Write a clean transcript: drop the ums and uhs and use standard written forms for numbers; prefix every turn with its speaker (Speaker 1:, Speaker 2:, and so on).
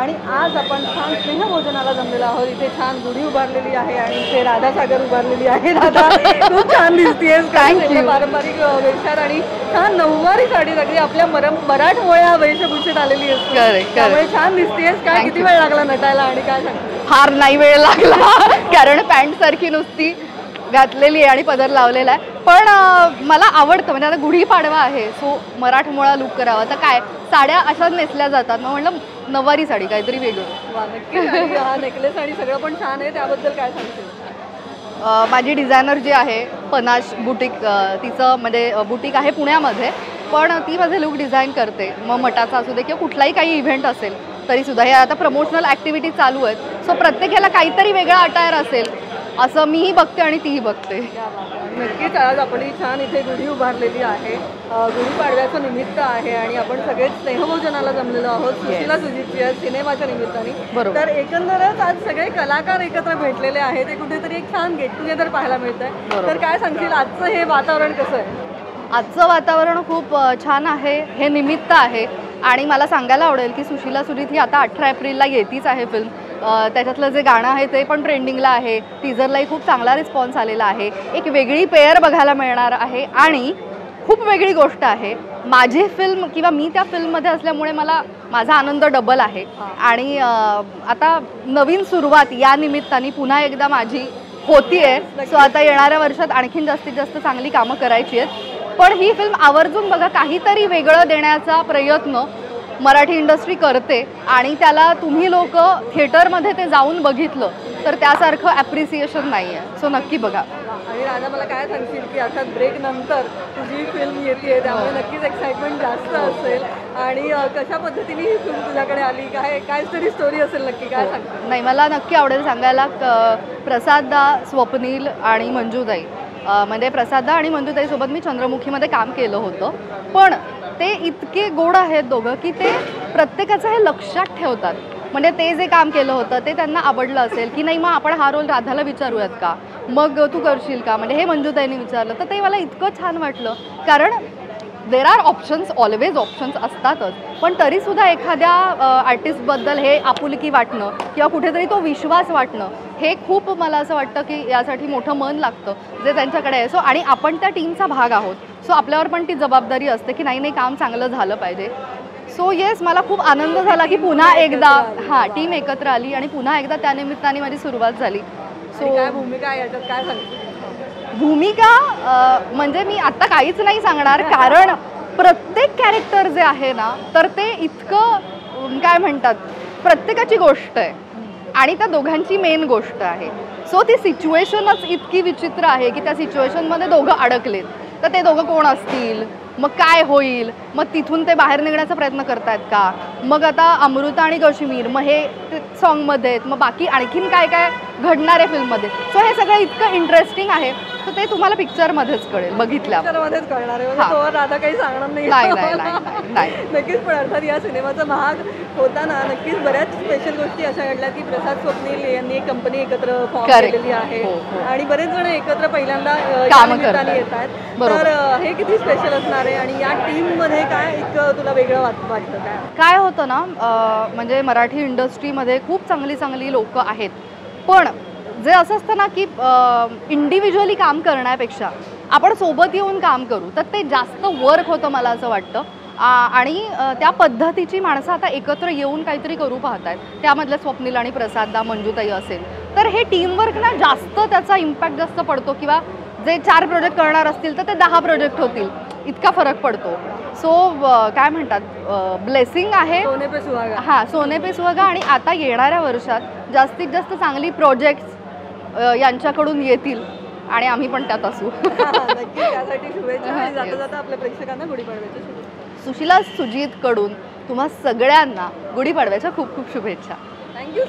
Speaker 1: आणि आज आपण छान स्नेहभोजनाला जमलेलो आहोत. इथे छान गुढी उभारलेली आहे आणि इथे राधासागर उभारलेली आहे. राधा खूप छान दिसतेस.
Speaker 2: थँक्यू.
Speaker 1: पारंपरिक वेशात आणि छान नऊवारी साडी सगळी आपल्या मराठमोळ्या वेशभूषेत आलेली असते. त्यामुळे छान दिसतेस. काय किती वेळ लागला नटायला आणि काय सांगते?
Speaker 2: फार नाही वेळ लागला कारण पॅन्ट सारखी नुसती घातलेली आहे आणि पदर लावलेला आहे. पण मला आवडतं म्हणजे आता गुढीपाडवा आहे सो मराठमोळा लुक करावा. तर काय साड्या अशाच नेसल्या जातात मग म्हटलं नऊवारी साडी काहीतरी वेगळं.
Speaker 1: नक्की. हा नेकलेस आणि सगळं पण छान आहे. त्याबद्दल काय सांगते?
Speaker 2: माझी डिझायनर जी आहे पनाश बुटीक तिचं म्हणजे बुटीक आहे पुण्यामध्ये पण ती माझे लुक डिझाईन करते. मग मटाचा असू दे किंवा कुठलाही काही इव्हेंट असेल तरीसुद्धा हे आता प्रमोशनल ॲक्टिव्हिटीज चालू आहेत सो प्रत्येकाला काहीतरी वेगळा अटायर असेल असं मीही बघते आणि तीही बघते.
Speaker 1: नक्कीच आज आपण छान इथे गुढी उभारलेली आहे. गुढीपाडव्याचं निमित्त आहे आणि आपण सगळेच स्नेहभोजनाला जमलेलो आहोत. सुशीला सुजितची सिनेमाच्या निमित्ताने. तर एकंदरच आज सगळे कलाकार एकत्र भेटलेले आहेत. ते कुठेतरी एक छान गेट टुगेदर पाहायला मिळत आहे. तर काय सांगशील आजचं हे वातावरण कसं आहे?
Speaker 2: आजचं वातावरण खूप छान आहे. हे निमित्त आहे आणि मला सांगायला आवडेल की सुशीला सुजित ही आता 18 एप्रिलला येतीच आहे फिल्म. त्याच्यातलं जे गाणं आहे ते पण ट्रेंडिंगला आहे. टीझरलाही खूप चांगला रिस्पॉन्स आलेला आहे. एक वेगळी पेअर बघायला मिळणार आहे आणि खूप वेगळी गोष्ट आहे माझी फिल्म किंवा मी त्या फिल्ममध्ये असल्यामुळे माझा आनंद डबल आहे. आणि आता नवीन सुरुवात या निमित्ताने पुन्हा एकदा माझी होतीये. सो आता येणाऱ्या वर्षात आणखीन जास्तीत जास्त चांगली कामं करायची आहेत. पण ही फिल्म आवर्जून बघा काहीतरी वेगळं देण्याचा प्रयत्न मराठी इंडस्ट्री करते आणि त्याला तुम्ही लोक थिएटरमध्ये ते जाऊन बघितलं तर त्यासारखं ॲप्रिसिएशन नाही आहे. सो नक्की बघा.
Speaker 1: आणि राधा मला काय सांगशील की अर्थात ब्रेक नंतर तुझी फिल्म येते त्यामुळे नक्कीच एक्साइटमेंट जास्त असेल आणि कशा पद्धतीने ही फिल्म तुझ्याकडे आली काय तरी स्टोरी असेल नक्की काय सांगते?
Speaker 2: नाही मला नक्की आवडेल सांगायला. प्रसाददा स्वप्नील आणि मंजूताई म्हणजे प्रसाददा आणि मंजूताईसोबत मी चंद्रमुखीमध्ये काम केलं होतं. पण ते इतके गोड आहेत दोघं की ते प्रत्येकाचं हे लक्षात ठेवतात. म्हणजे ते जे काम केलं होतं ते त्यांना आवडलं असेल की नाही मग आपण हा रोल राधाला विचारूयात का मग तू करशील का म्हणजे हे मंजूताईंनी विचारलं तर ते मला इतकं छान वाटलं. कारण there are options always options असतातच पण तरीसुद्धा एखाद्या आर्टिस्टबद्दल हे आपुलकी वाटणं किंवा कुठेतरी तो विश्वास वाटणं हे खूप मला असं वाटतं की यासाठी मोठं मन लागतं जे त्यांच्याकडे आहे. सो आणि आपण त्या टीमचा भाग आहोत सो आपल्यावर पण ती जबाबदारी असते की नाही काम चांगलं झालं पाहिजे. सो येस मला खूप आनंद झाला की पुन्हा एकदा टीम एकत्र आली आणि पुन्हा एकदा त्यानिमित्ताने माझी सुरुवात झाली.
Speaker 1: सो काय भूमिका याच्यात काय सांगते?
Speaker 2: भूमिका म्हणजे मी आत्ता काहीच नाही सांगणार कारण प्रत्येक कॅरेक्टर जे आहे ना तर ते इतकं काय म्हणतात प्रत्येकाची गोष्ट आहे आणि त्या दोघांची मेन गोष्ट आहे. सो ती सिच्युएशनच इतकी विचित्र आहे की त्या सिच्युएशनमध्ये दोघं अडकलेत तर ते दोघं कोण असतील मग काय होईल मग तिथून ते बाहेर निघण्याचा प्रयत्न करतायत का मग आता अमृता आणि कश्मीर मग हे सॉन्गमध्ये आहेत मग बाकी आणखीन काय काय घडणार आहे फिल्ममध्ये. सो हे सगळं इतकं इंटरेस्टिंग आहे तर ते तुम्हाला पिक्चरमध्येच कळेल
Speaker 1: पिक्चरमध्येच कळणार आहे. राधा काही सांगणार नाही. नक्कीच पण अर्थात या सिनेमाचा महाग होताना नक्कीच बऱ्याच स्पेशल गोष्टी अशा घडल्या की प्रसाद स्वप्नील यांनी एक कंपनी एकत्र फॉर्म केलेली आहे आणि बरेच जण एकत्र पहिल्यांदा काम येत आहेत. तर हे किती स्पेशल असणार आहे आणि या टीममध्ये काय इतकं तुला वेगळं वाटतं?
Speaker 2: काय होतं ना म्हणजे मराठी इंडस्ट्रीमध्ये खूप चांगली चांगली लोक आहेत पण जे असं असतं ना की इंडिव्हिज्युअली काम करण्यापेक्षा आपण सोबत येऊन काम करू तर ते जास्त वर्क होतं मला असं वाटतं. आणि त्या पद्धतीची माणसं आता एकत्र येऊन काहीतरी करू पाहत आहेत. त्यामधल्या स्वप्नील आणि प्रसाददा मंजूताई असेल तर हे टीमवर्क ना जास्त त्याचा इम्पॅक्ट जास्त पडतो किंवा जे 4 प्रोजेक्ट करणार असतील तर ते 10 प्रोजेक्ट होतील इतका फरक पडतो. सो काय म्हणतात ब्लेसिंग आहे सोने पे सुहागा आणि आता येणाऱ्या वर्षात जास्तीत जास्त चांगली प्रोजेक्ट्स यांच्याकडून येतील आणि आम्ही पण त्यात असू.
Speaker 1: त्यासाठी शुभेच्छा. जाता जाता आपल्या प्रेक्षकांना गुढीपाडव्याच्या शुभेच्छा.
Speaker 2: सुशीला सुजितकडून तुम्हा सगळ्यांना गुढीपाडव्याच्या खूप खूप शुभेच्छा.
Speaker 1: थँक्यू.